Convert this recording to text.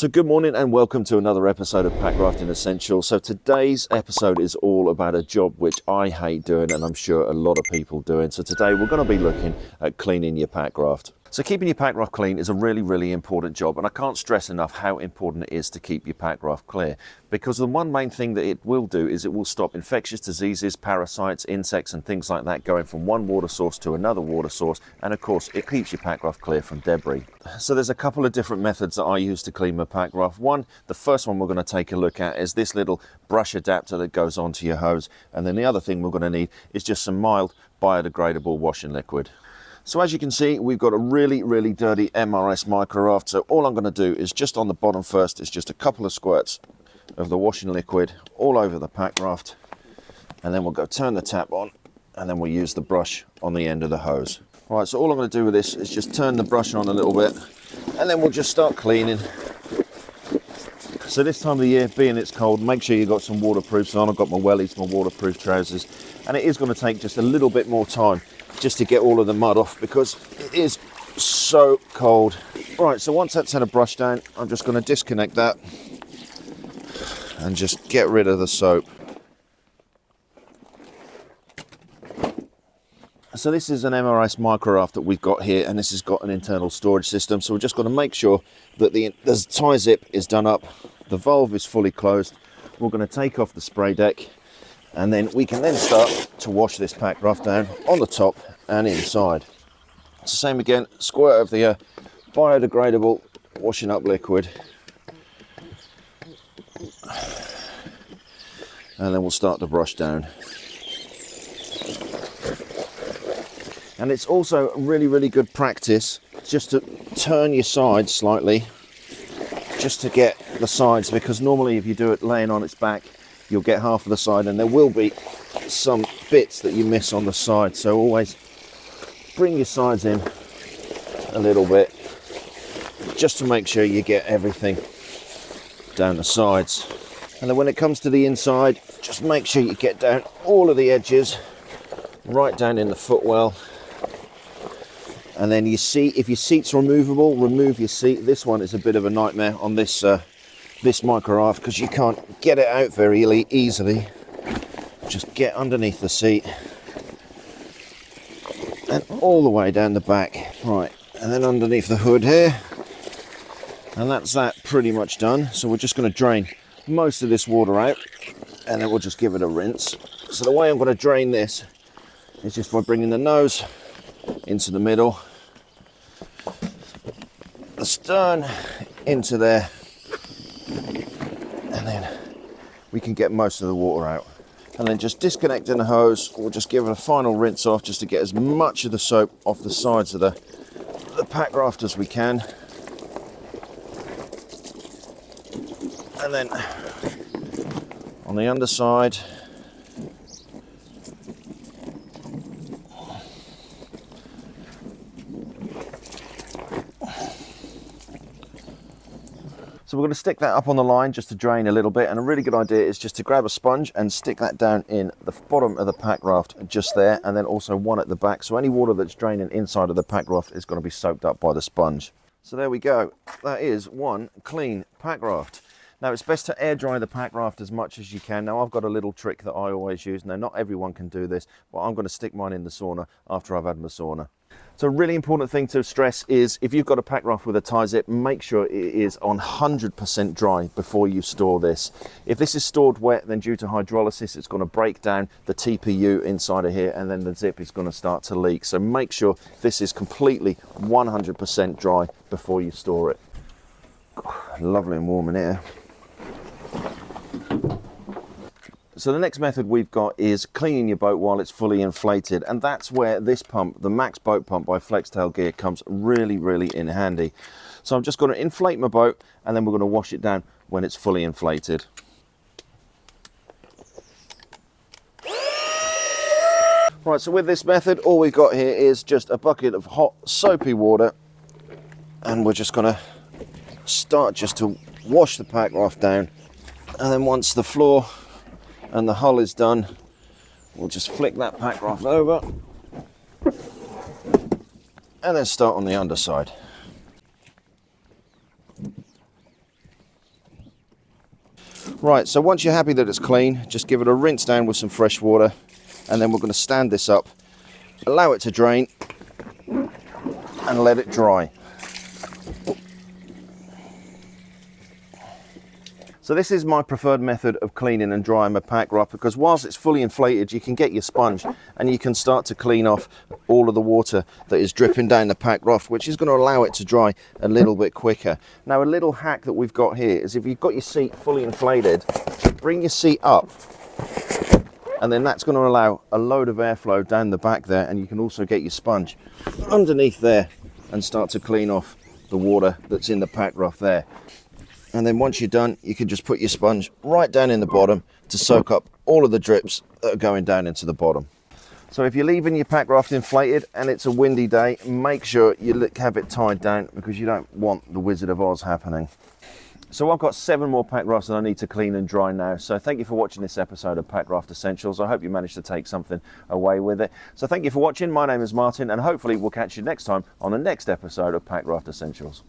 So good morning and welcome to another episode of Packrafting Essentials. So today's episode is all about a job which I hate doing and I'm sure a lot of people doing. So today we're going to be looking at cleaning your packraft. So keeping your packraft clean is a really important job, and I can't stress enough how important it is to keep your packraft clear, because the one main thing that it will do is it will stop infectious diseases, parasites, insects and things like that going from one water source to another water source, and of course it keeps your packraft clear from debris. So there's a couple of different methods that I use to clean my packraft. The first one we're going to take a look at is this little brush adapter that goes onto your hose, and then the other thing we're going to need is just some mild biodegradable washing liquid. So as you can see, we've got a really dirty MRS Packraft. So all I'm going to do is just on the bottom first is just a couple of squirts of the washing liquid all over the packraft, and then we'll go turn the tap on, and then we'll use the brush on the end of the hose. All right, so all I'm going to do with this is just turn the brush on a little bit, and then we'll just start cleaning. So this time of the year, being it's cold, make sure you've got some waterproofs on. I've got my wellies, my waterproof trousers, and it is going to take just a little bit more time just to get all of the mud off because it is so cold. Right, so once that's had a brush down, I'm just going to disconnect that and just get rid of the soap. So this is an MRS Packraft that we've got here, and this has got an internal storage system. So we're just going to make sure that the tie zip is done up, the valve is fully closed. We're going to take off the spray deck, and then we can then start to wash this packraft down on the top and inside. It's the same again, squirt of the biodegradable washing up liquid, and then we'll start to brush down. And it's also really good practice just to turn your sides slightly, just to get the sides, because normally if you do it laying on its back, you'll get half of the side and there will be some bits that you miss on the side. So always bring your sides in a little bit just to make sure you get everything down the sides. And then when it comes to the inside, just make sure you get down all of the edges, right down in the footwell. And then you see, if your seat's removable, remove your seat. This one is a bit of a nightmare on this this Packraft because you can't get it out very easily. Just get underneath the seat and all the way down the back. Right, and then underneath the hood here. And that's that pretty much done. So we're just going to drain most of this water out, and then we'll just give it a rinse. So the way I'm going to drain this is just by bringing the nose into the middle, the stern into there, and then we can get most of the water out. And then just disconnecting the hose, we'll just give it a final rinse off just to get as much of the soap off the sides of the packraft as we can. And then on the underside, so we're going to stick that up on the line just to drain a little bit, and a really good idea is just to grab a sponge and stick that down in the bottom of the packraft just there, and then also one at the back, so any water that's draining inside of the packraft is going to be soaked up by the sponge. So there we go, that is one clean packraft. Now it's best to air dry the packraft as much as you can. Now I've got a little trick that I always use. Now not everyone can do this, but I'm going to stick mine in the sauna after I've had my sauna. So a really important thing to stress is if you've got a packraft with a tie zip, make sure it is on 100% dry before you store this. If this is stored wet, then due to hydrolysis, it's going to break down the TPU inside of here, and then the zip is going to start to leak. So make sure this is completely 100% dry before you store it. Lovely and warm in here. So the next method we've got is cleaning your boat while it's fully inflated, and that's where this pump, the Max Boat Pump by Flextail Gear, comes really in handy. So I'm just going to inflate my boat, and then we're going to wash it down when it's fully inflated. Right, so with this method, all we've got here is just a bucket of hot soapy water, and we're just going to start just to wash the packraft down, and then once the floor and the hull is done, we'll just flick that packraft over and then start on the underside. Right, so once you're happy that it's clean, just give it a rinse down with some fresh water, and then we're going to stand this up, allow it to drain, and let it dry. So this is my preferred method of cleaning and drying my Packraft, because whilst it's fully inflated, you can get your sponge and you can start to clean off all of the water that is dripping down the Packraft, which is going to allow it to dry a little bit quicker. Now, a little hack that we've got here is if you've got your seat fully inflated, bring your seat up, and then that's going to allow a load of airflow down the back there, and you can also get your sponge underneath there and start to clean off the water that's in the Packraft there. And then once you're done, you can just put your sponge right down in the bottom to soak up all of the drips that are going down into the bottom. So if you're leaving your Packraft inflated and it's a windy day, make sure you have it tied down, because you don't want the Wizard of Oz happening. So I've got 7 more Packrafts that I need to clean and dry now. So thank you for watching this episode of Packraft Essentials. I hope you managed to take something away with it. So thank you for watching. My name is Martin, and hopefully we'll catch you next time on the next episode of Packraft Essentials.